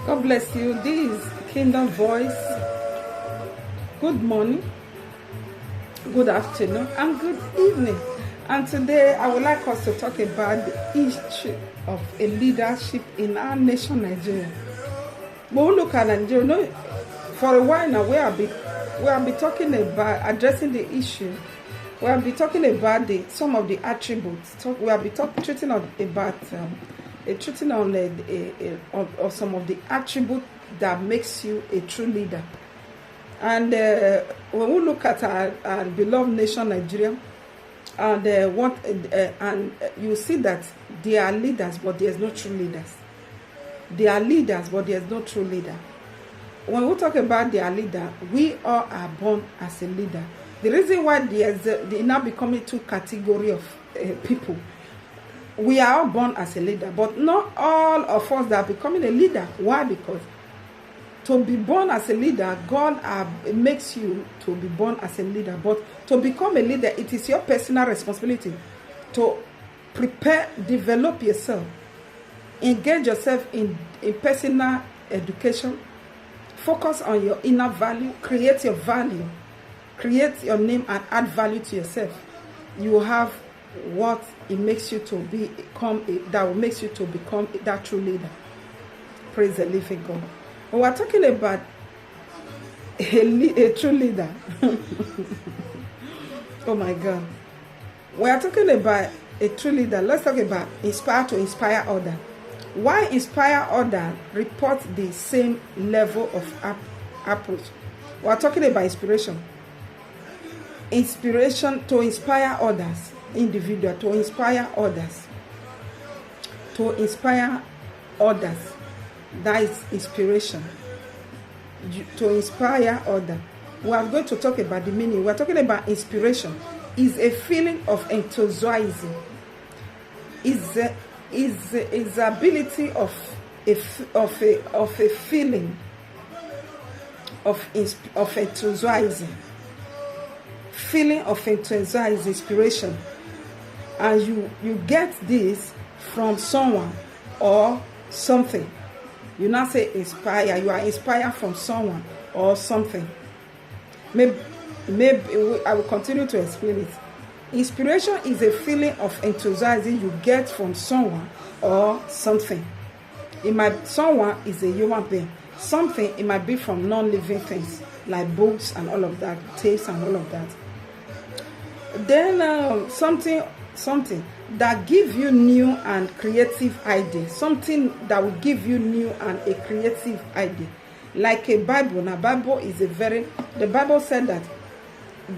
God bless you. This is Kingdom Voice. Good morning, good afternoon, and good evening. And today I would like us to talk about the issue of a leadership in our nation, Nigeria. When we look at Nigeria, for a while now, we have been talking about addressing the issue. We have been talking about some of the attributes. We have been treating on some of the attributes that makes you a true leader. And when we look at our beloved nation, Nigeria, and you see that they are leaders, but there's no true leaders. They are leaders, but there's no true leader. When we talk about their leader, we all are born as a leader. The reason why they now becoming two category of people. We are all born as a leader, but not all of us that are becoming a leader. Why? Because to be born as a leader, God makes you to be born as a leader. But to become a leader, it is your personal responsibility to prepare, develop yourself, engage yourself in personal education, focus on your inner value, create your value, create your name and add value to yourself. You have what it makes you to become, that will makes you to become that true leader. Praise the living God. We are talking about a true leader. Oh my God. We are talking about a true leader. Let's talk about inspire to inspire others. Why inspire others report the same level of approach? We are talking about inspiration. Inspiration to inspire others, individual, to inspire others. To inspire others. That is inspiration. To inspire others. We are going to talk about the meaning. We are talking about inspiration. Is a feeling of enthusiasm. Is the ability of a feeling of enthusiasm. Feeling of enthusiasm, inspiration, and you get this from someone or something. You not say inspire. You are inspired from someone or something. Maybe I will continue to explain it. Inspiration is a feeling of enthusiasm you get from someone or something. Someone is a human being. Something, it might be from non-living things like books and all of that, tapes and all of that. Then something that give you new and creative ideas. Something that will give you new and a creative idea. Like a Bible. Now, the Bible said that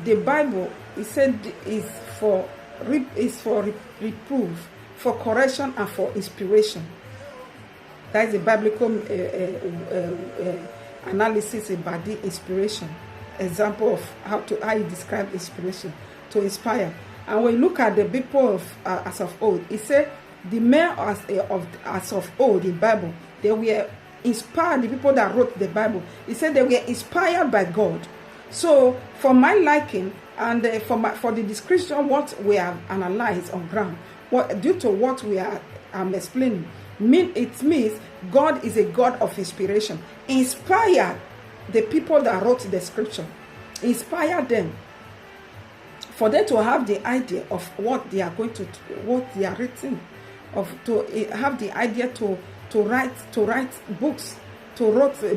the Bible, it said, is for reproof, for correction, and for inspiration. That is a biblical analysis about the inspiration. Example of how you describe inspiration. To inspire. And when you look at the people as of old, it said the men as of old in the Bible, they were inspired. The people that wrote the Bible, it said they were inspired by God. So for my liking and for the description what we have analyzed on ground, due to what I'm explaining, it means God is a God of inspiration. Inspire the people that wrote the scripture. Inspire them. For them to have the idea of what they are what they are writing, to have the idea to write books, to write a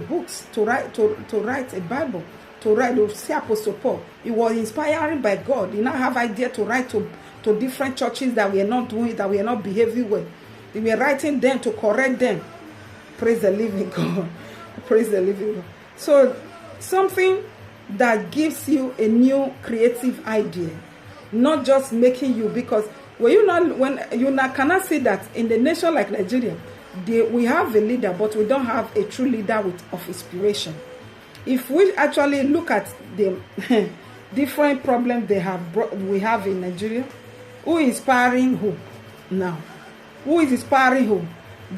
Bible, to write. See Apostle Paul, he was inspired by God. He now have idea to write to different churches that we are not doing, that we are not behaving well. They were writing them to correct them. Praise the living God. Praise the living God. So something that gives you a new creative idea, not just making you, because when you cannot see that in the nation like Nigeria, we have a leader, but we don't have a true leader of inspiration. If we actually look at the different problems we have in Nigeria, who is inspiring who now? Who is inspiring who?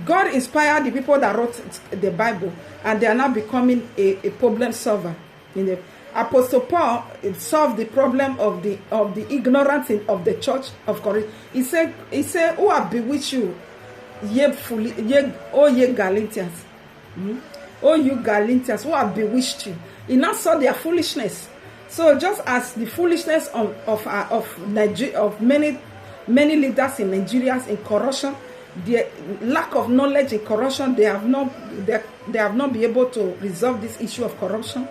God inspired the people that wrote the Bible, and they are now becoming a problem solver. Apostle Paul solved the problem of the ignorance of the church of Corinth. He said, "Who have bewitched you, ye Galatians? Oh, you Galatians, who have bewitched you. He now saw their foolishness. So just as the foolishness of Nigeria, of many leaders in Nigeria in corruption, the lack of knowledge in corruption, they have not been able to resolve this issue of corruption,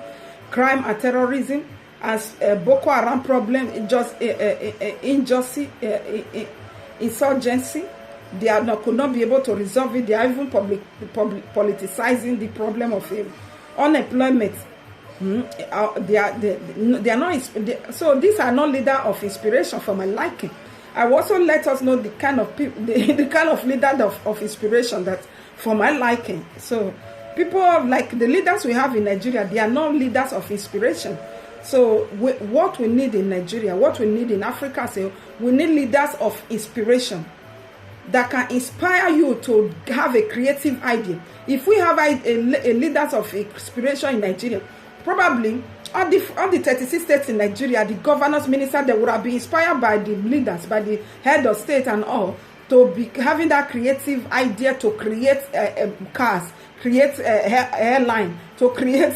crime and terrorism, as Boko Haram problem, injustice, insurgency. They could not be able to resolve it. They are even politicizing the problem of unemployment. They are not. So these are not leaders of inspiration for my liking. I will also let us know the kind of people, the kind of leader of inspiration that for my liking. So people like the leaders we have in Nigeria, they are not leaders of inspiration. So what we need in Nigeria, what we need in Africa, so we need leaders of inspiration that can inspire you to have a creative idea. If we have a leaders of inspiration in Nigeria, probably all the 36 states in Nigeria, the governors, ministers, they would have been inspired by the leaders, by the head of state and all, to be having that creative idea to create cars, create airline, to create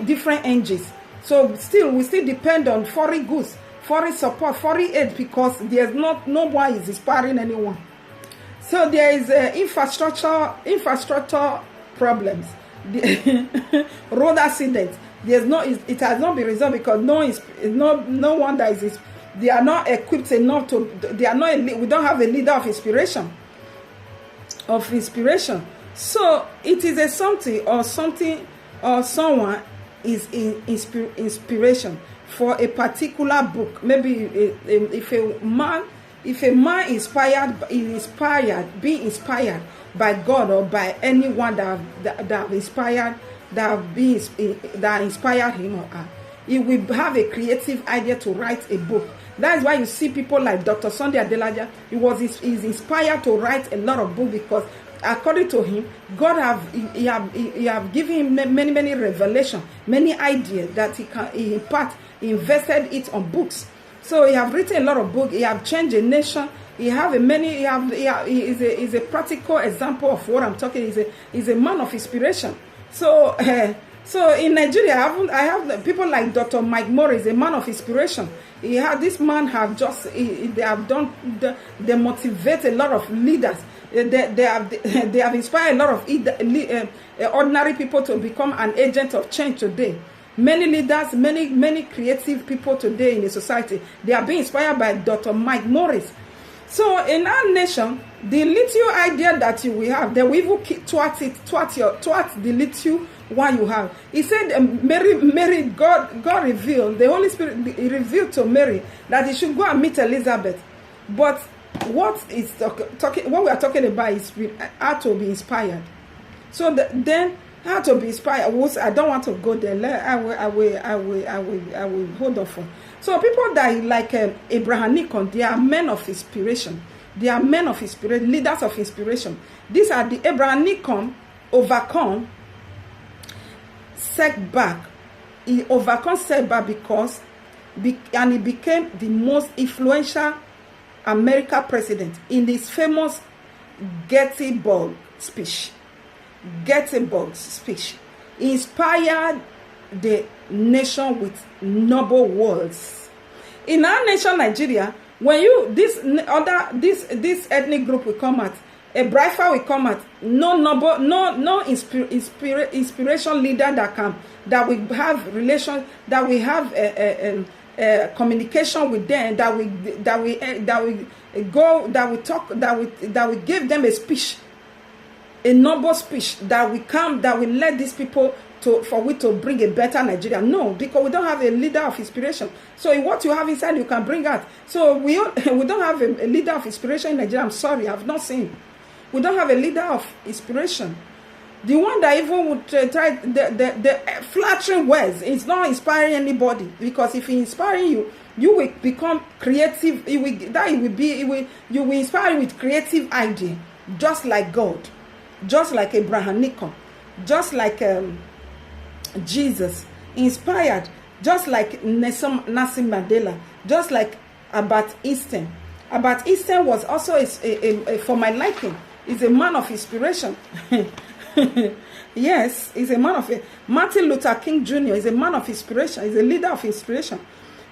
different engines. So we still depend on foreign goods, foreign support, foreign aid, because there's no one is inspiring anyone. So there is infrastructure problems, road accidents. It has not been resolved because no one that is. They are not equipped enough to. They are not. We don't have a leader of inspiration. So it is something or someone is inspiration for a particular book. Maybe if a man is inspired by God or by anyone that inspired him or her, he will have a creative idea to write a book. That's why you see people like Dr. Sunday Adelaja. He's inspired to write a lot of books because, according to him, God have given him many revelations, many ideas that he invested it on books. So he have written a lot of books. He have changed a nation. He is a practical example of what I'm talking. He's a man of inspiration. So in Nigeria, I have people like Dr. Mike Morris, a man of inspiration. They motivate a lot of leaders. They have inspired a lot of ordinary people to become an agent of change today. Many leaders, many creative people today in the society, they are being inspired by Dr. Mike Morris. So in our nation, the little idea that you will have, they will even twat the little one you have. He said, Mary, God revealed, the Holy Spirit revealed to Mary that he should go and meet Elizabeth. But what we are talking about is how to be inspired. So then how to be inspired. I don't want to go there. I will hold off on. So people that like Abraham Lincoln, they are men of inspiration. They are men of inspiration, leaders of inspiration. These are the Abraham Lincoln overcome setback. He overcome setback and he became the most influential American president in his famous Gettysburg speech. He inspired the nation with noble words. In our nation, Nigeria, when this ethnic group will come out, a Braifa will come out, no inspiration leader that will have relation, that will have communication with them, that will give them a speech, a noble speech that will let these people for we to bring a better Nigeria. No, because we don't have a leader of inspiration. So what you have inside, you can bring out. So we don't have a leader of inspiration in Nigeria. I'm sorry, I've not seen. We don't have a leader of inspiration. The one that even would try the flattering words is not inspiring anybody, because if he inspiring you, you will become creative. You will inspire with creative idea, just like God, just like Abraham Lincoln, just like Jesus, inspired, just like Nelson Mandela, just like Albert Einstein. Albert Einstein was also for my liking. is a man of inspiration. Yes, he's a man of it. Martin Luther King Jr. is a man of inspiration. He's a leader of inspiration.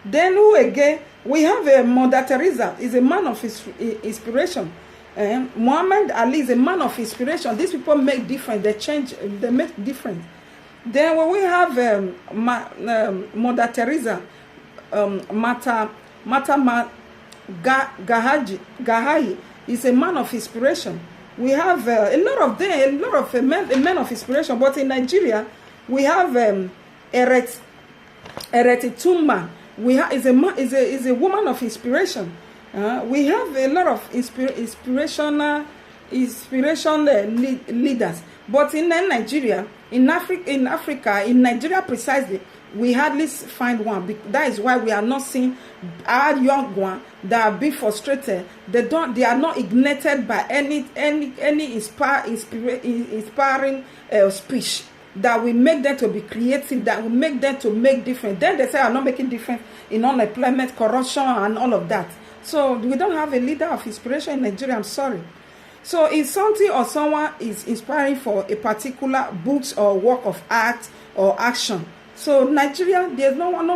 Then who again? We have Mother Teresa is a man of inspiration. Muhammad Ali is a man of inspiration. These people make difference. They change. They make difference. Then when we have Mother Teresa, Gahayi is a man of inspiration. We have a lot of them, men of inspiration. But in Nigeria, we have Eret Tuma. We have is a woman of inspiration. We have a lot of inspiration leaders. But in Nigeria, in Africa, in Nigeria precisely, we hardly find one. That is why we are not seeing our young one that are being frustrated. They are not ignited by any inspiring speech that will make them to be creative, that will make them to make difference. Then they say I'm not making difference in unemployment, corruption, and all of that. So we don't have a leader of inspiration in Nigeria. I'm sorry. So if something or someone is inspiring for a particular books or work of art or action, so Nigeria, there's no one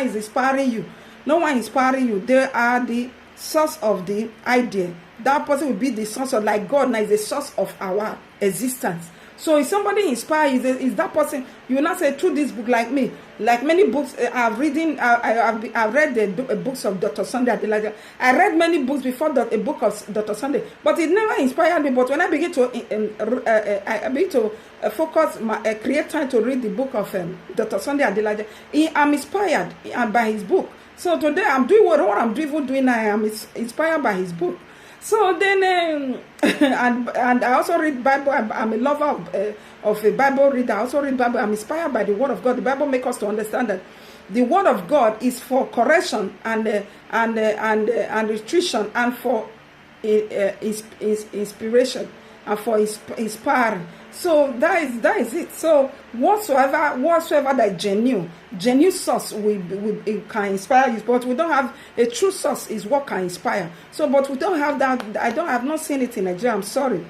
is inspiring you. No one inspiring you. They are the source of the idea. That person will be the source of, like God now is the source of our existence. So if somebody inspires, is that person, you will not say through this book, like me, like many books I've read the books of Dr. Sunday Adelaja. I read many books before a book of Dr. Sunday, but it never inspired me. But when I begin to focus, create time to read the book of Dr. Sunday Adelaja, I'm inspired by his book. So today I'm doing what I'm doing now. I am inspired by his book. So then, and I also read Bible. I'm a lover of a Bible reader. I also read Bible. I'm inspired by the Word of God. The Bible makes us to understand that the Word of God is for correction and nutrition and for inspiration and for inspiring. So that is it. So whatsoever that genuine source it can inspire you, but we don't have a true source is what can inspire. So, but we don't have that. I've not seen it in Nigeria. I'm sorry.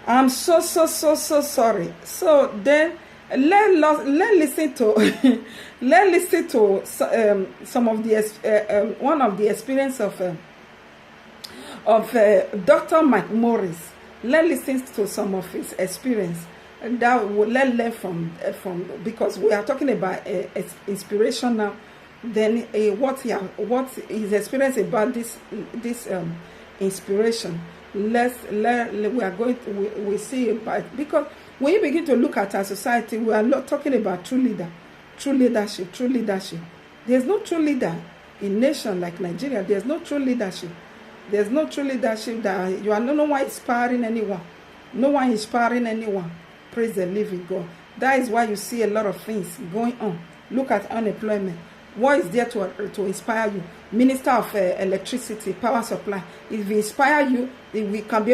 I'm so sorry. So then let's listen to some of the one of the experience of Dr. Mike Morris. Let's listen to some of his experience that let's learn from because we are talking about inspiration now. Then what his experience about this inspiration. We see about, because when you begin to look at our society, we are not talking about true leadership. There's no true leader in nation like Nigeria. There's no true leadership. There's no true leadership that you are no one inspiring anyone. No one inspiring anyone. Praise the living God. That is why you see a lot of things going on. Look at unemployment. What is there to inspire you? Minister of electricity, power supply. If we inspire you, it could be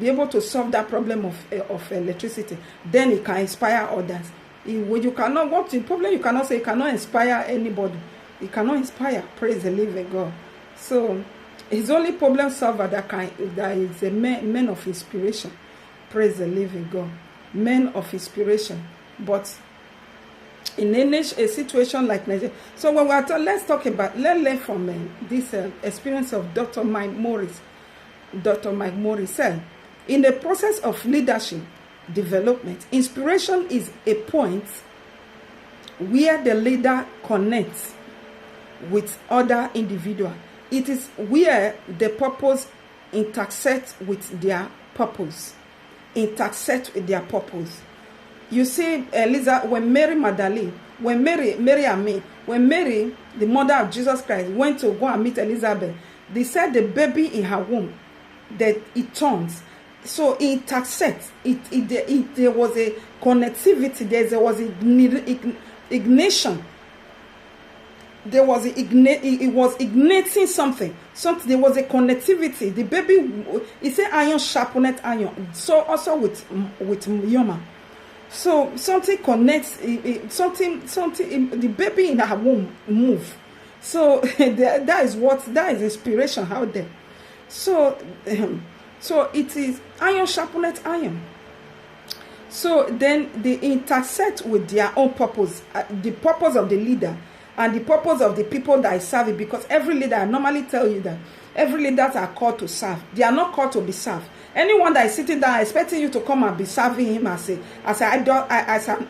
able to solve that problem of electricity. Then it can inspire others. You cannot what the problem you cannot say, you cannot inspire anybody. You cannot inspire. Praise the living God. So his only problem solver that is a man of inspiration. Praise the living God. Men of inspiration. But in a situation like Nigeria. So when we are let's learn from this experience of Dr. Mike Morris. Dr. Mike Morris said, in the process of leadership development, inspiration is a point where the leader connects with other individuals. It is where the purpose intersects with their purpose. You see, when Mary, the mother of Jesus Christ, went to go and meet Elizabeth, they said the baby in her womb, that it turns. So it intersects. There was a connectivity. There was ignition. It was igniting something. There was a connectivity. The baby, he said iron sharpened iron. So also with Yoma. So something connects, the baby in her womb move. So that is inspiration out there. So So it is iron sharpeneth iron. So then they intersect with their own purpose, the purpose of the leader and the purpose of the people that is serving. Because every leader, I normally tell you that every leaders are called to serve. They are not called to be served. Anyone that is sitting down expecting you to come and be serving him as an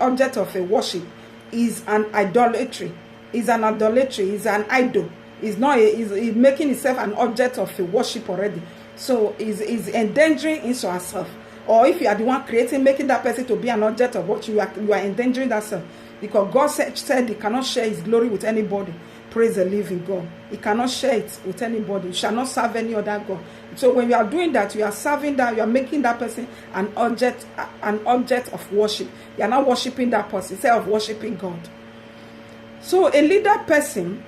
object of a worship is an idolatry. Is an idolatry. Is an idol. Is not. Is making itself an object of a worship already. So is endangering into herself. Or if you are the one creating, making that person to be an object of what you are endangering that self. Because God said he cannot share his glory with anybody. Praise the living God. He cannot share it with anybody. You shall not serve any other God. So when you are doing that, you are serving that, you are making that person an object of worship. You are not worshiping that person instead of worshiping God. So a leader passion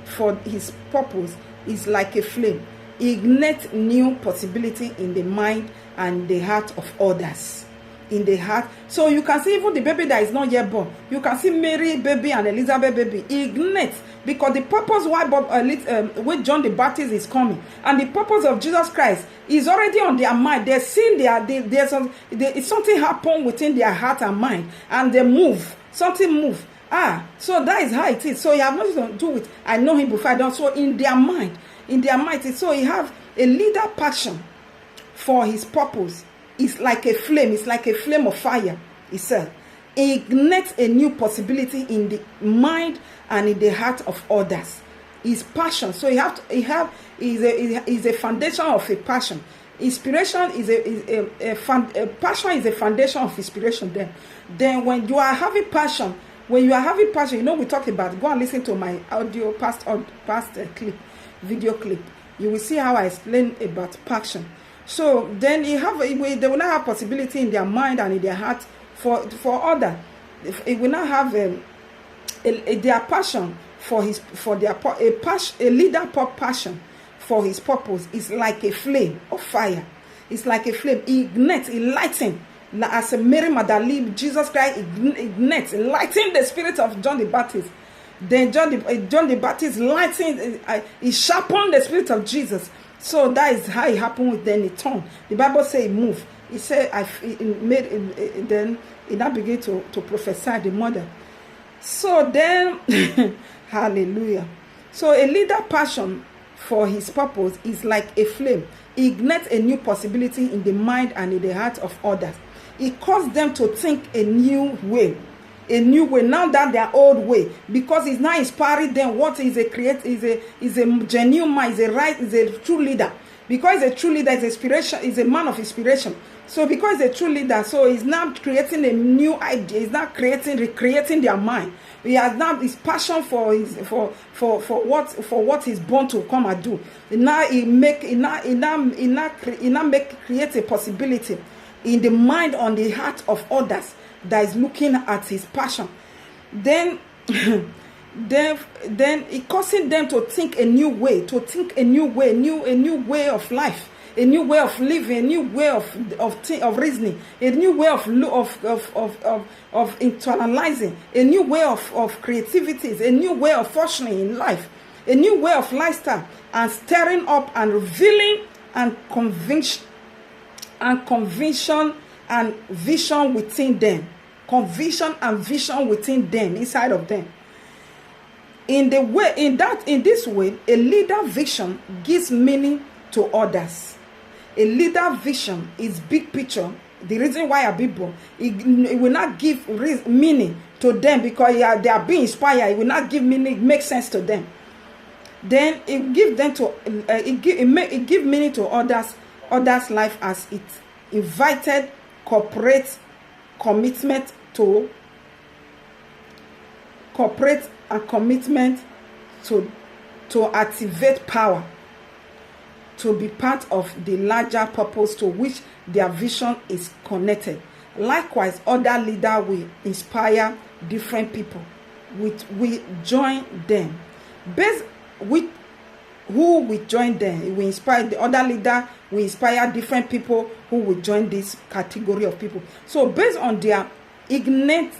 for his purpose is like a flame. It ignites new possibility in the mind and the heart of others. In the heart. So you can see even the baby that is not yet born. You can see Mary baby and Elizabeth baby. Ignite. Because the purpose why with John the Baptist is coming. And the purpose of Jesus Christ is already on their mind. They're seeing there's something happen within their heart and mind. And they move. Something move. So that is how it is. So you have nothing to do with, I know him before I don't. So in their mind, so you have a leader passion for his purpose. It's like a flame. It's like a flame of fire. He said, ignites a new possibility in the mind and in the heart of others. His passion. So is a foundation of a passion. Inspiration is a passion is a foundation of inspiration. Then when you are having passion, you know we talked about. Go and listen to my audio past video clip. You will see how I explain about passion. So then they will not have possibility in their mind and in their heart for other. It will not have their passion a leader passion for his purpose is like a flame of fire. It's like a flame. It ignites, it lightens. As a Mary Magdalene, Jesus Christ ignites, lighting the spirit of John the Baptist. Then John the Baptist lighting, he sharpened the spirit of Jesus. So that is how it happened with then it turned. The Bible says it moved. It said then it now began to prophesy the mother. So then hallelujah. So a leader passion for his purpose is like a flame. It ignites a new possibility in the mind and in the heart of others. It causes them to think a new way. Now that their old way, because it's not inspiring them. What is a genuine man, is a true leader. Because a true leader is inspiration, is a man of inspiration. So because a true leader, so he's now creating a new idea. He's not recreating their mind. He has now his passion for what he's born to come and do. Now create a possibility in the mind, on the heart of others that is looking at his passion. Then it causing them to think a new way, a new way of life, a new way of living, a new way of reasoning, a new way of internalizing, a new way of creativity, a new way of functioning in life, a new way of lifestyle, and stirring up and revealing and conviction and vision within them. Conviction and vision within them, inside of them. In this way, a leader vision gives meaning to others. A leader vision is big picture. The reason why a people, it will not give meaning to them because they are being inspired. It will not give meaning, make sense to them. Then it give them to it give meaning to others' life as it invited corporate commitment to activate power, to be part of the larger purpose to which their vision is connected. Likewise, other leaders will inspire different people. We join them. Based with who will join them, it will inspire the other leader, will inspire different people who will join this category of people. So based on their igniting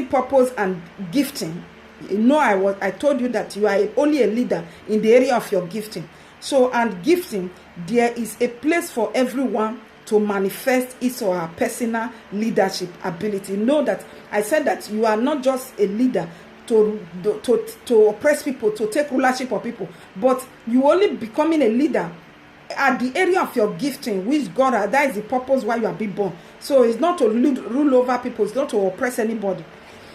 purpose and gifting, I told you that you are only a leader in the area of your gifting. So, and gifting, there is a place for everyone to manifest his or her personal leadership ability. Know that I said that you are not just a leader to oppress people, to take rulership of people, but you only becoming a leader at the area of your gifting, which God has. That is the purpose why you are being born. So it's not to rule over people, it's not to oppress anybody.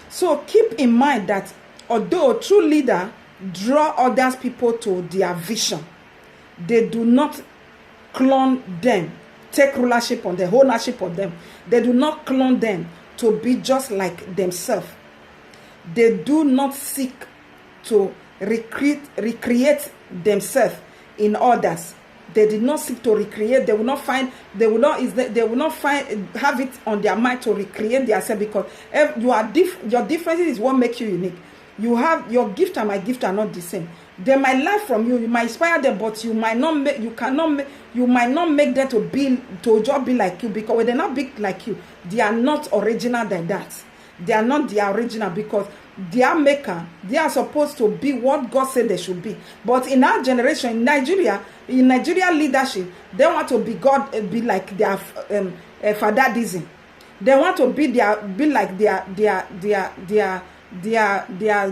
So keep in mind that although a true leader draw others people to their vision, they do not clone them, take rulership on them, ownership of them. They do not clone them to be just like themselves. They do not seek to recreate themselves in others. They did not seek to recreate. They will not find have it on their mind to recreate themselves, because your differences is what makes you unique. You have your gift and my gift are not the same. They might learn from you, you might inspire them, but you might not make them to just be like you, because when they're not big like you, they are not original than that. They are not the original, because their maker, they are supposed to be what God said they should be. But in our generation, in Nigeria leadership, they want to be like their fatherdism. They want to be like their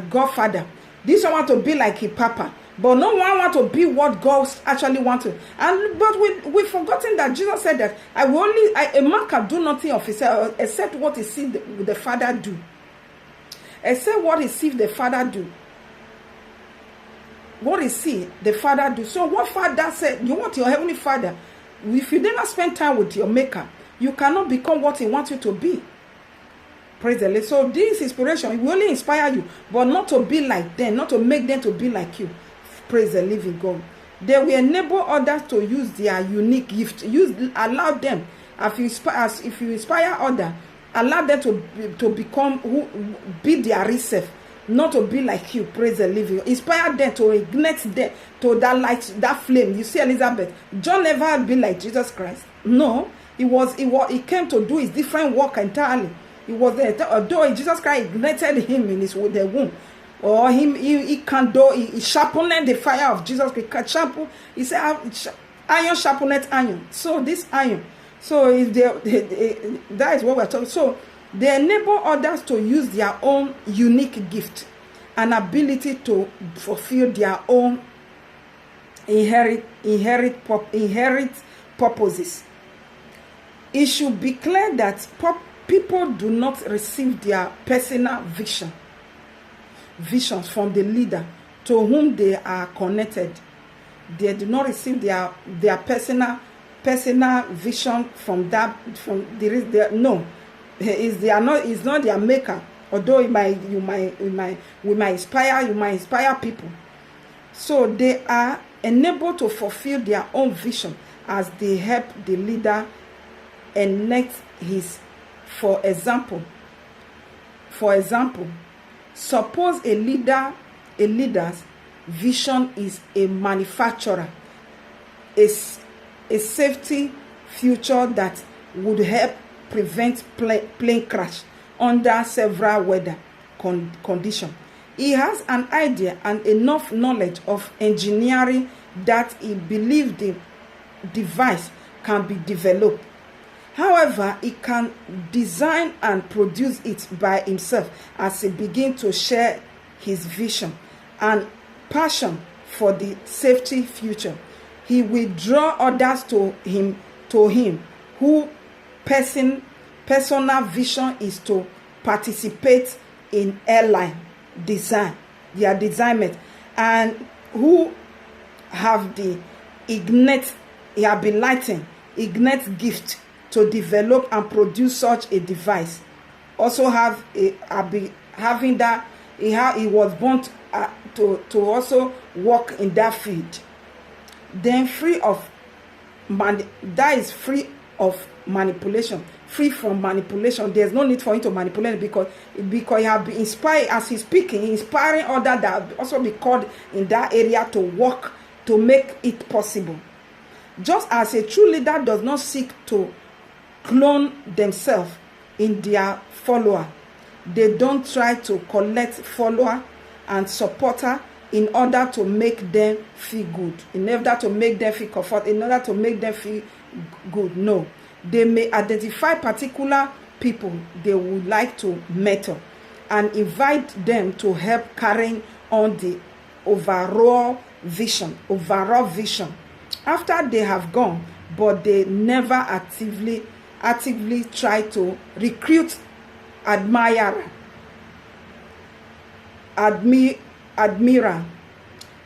godfather. This one want to be like his papa. But no one want to be what God actually wanted. But we've forgotten that Jesus said that a man can do nothing of himself except what he sees the Father do. Except what he sees the Father do. What he sees the Father do. So what Father said, you want your heavenly Father. If you never spend time with your maker, you cannot become what he wants you to be. Praise the Lord. So this inspiration will only inspire you, but not to be like them, not to make them to be like you. Praise the living God. They will enable others to use their unique gift. Allow them, if you inspire others, allow them to be their reserve, not to be like you. Praise the living. Inspire them to ignite them to that light, that flame. You see, Elizabeth, John never be like Jesus Christ. No, he came to do his different work entirely. He was there, although Jesus Christ ignited him in the womb. Or he sharpened the fire of Jesus Christ. He said, iron sharpened iron. So this iron. So that is what we're talking. So they enable others to use their own unique gift and ability to fulfill their own inherit purposes. It should be clear that people do not receive their personal visions from the leader to whom they are connected. They do not receive their personal vision from that. It's not their maker. Although we might inspire people. So they are enabled to fulfill their own vision as they help the leader enact his. For example, suppose a leader's vision is a manufacturer, a safety future that would help prevent plane crash under several weather conditions. He has an idea and enough knowledge of engineering that he believes the device can be developed. However, he can design and produce it by himself as he begins to share his vision and passion for the safety future. He will draw others to him who personal vision is to participate in airline design, their designment, and who have the ignite gift to develop and produce such a device. Also he was born to also work in that field. Then free from manipulation. There's no need for him to manipulate because he has been inspired as he's speaking, inspiring others that also be called in that area to work to make it possible. Just as a true leader does not seek to clone themselves in their follower, they don't try to collect follower and supporter in order to make them feel good, in order to make them feel comfort, in order to make them feel good. No, they may identify particular people they would like to mentor and invite them to help carrying on the overall vision after they have gone, but they never actively try to recruit admirer.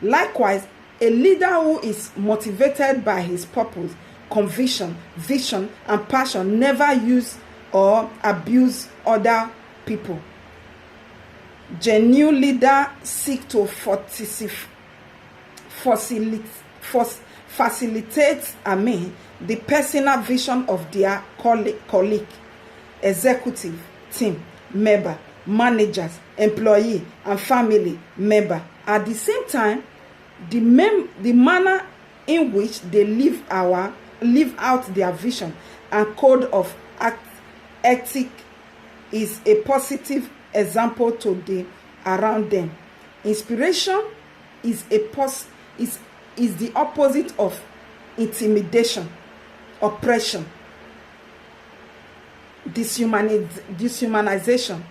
Likewise, a leader who is motivated by his purpose, conviction, vision, and passion never use or abuse other people. Genuine leader seek to facilitate the personal vision of their colleague, executive, team member, managers, employee, and family member. At the same time, the manner in which they live out their vision and code of ethic is a positive example to the around them. Inspiration is the opposite of intimidation, oppression, dehumanization.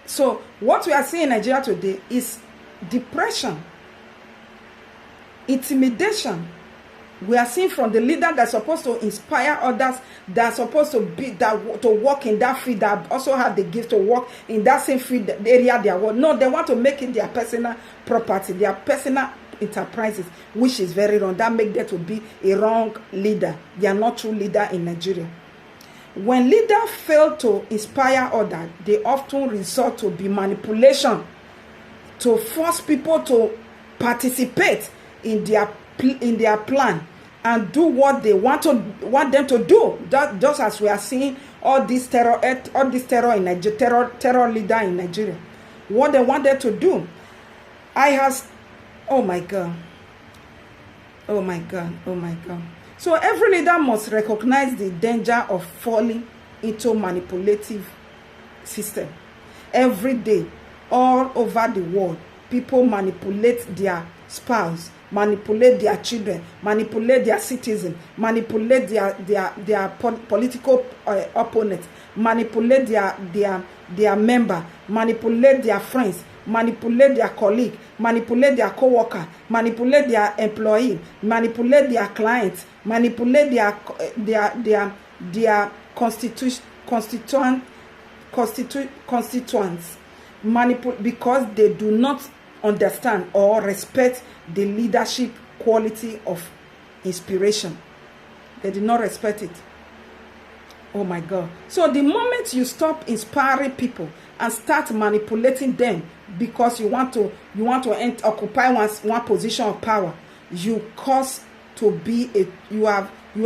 So what we are seeing in Nigeria today is depression, intimidation. We are seeing from the leader that's supposed to inspire others, that's supposed to work in that field, that also have the gift to work in that same field, the area they are working. No, they want to make it their personal property, their personal enterprises, which is very wrong. That makes them to be a wrong leader. They are not true leader in Nigeria. When leaders fail to inspire others, they often resort to be manipulation, to force people to participate in their plan and do what they want them to do. That just as we are seeing all this terror in Nigeria, terror leader in Nigeria, what they want them to do. Oh my God. So every leader must recognize the danger of falling into manipulative system. Every day, all over the world, people manipulate their spouse, manipulate their children, manipulate their citizens, manipulate their political opponents, manipulate their member, manipulate their friends, manipulate their colleague, manipulate their co-worker, manipulate their employee, manipulate their clients, manipulate their constituents, because they do not understand or respect the leadership quality of inspiration. They do not respect it. Oh my God. So the moment you stop inspiring people and start manipulating them because you want to occupy one position of power, you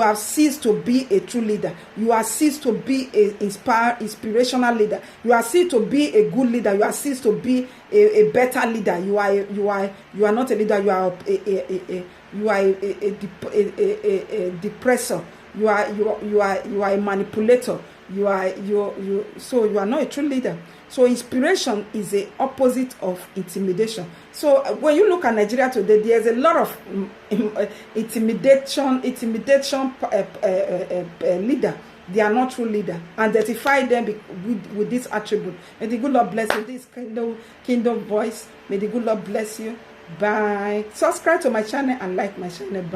have ceased to be a true leader. You have ceased to be a inspirational leader. You have ceased to be a good leader. You have ceased to be a better leader. You are not a leader. You are a depressor. You are a manipulator. So you are not a true leader. So inspiration is the opposite of intimidation. So when you look at Nigeria today, there's a lot of intimidation leader. They are not true leader. Identify them with this attribute. May the good Lord bless you. This kingdom voice. May the good Lord bless you. Bye. Subscribe to my channel and like my channel. Bye.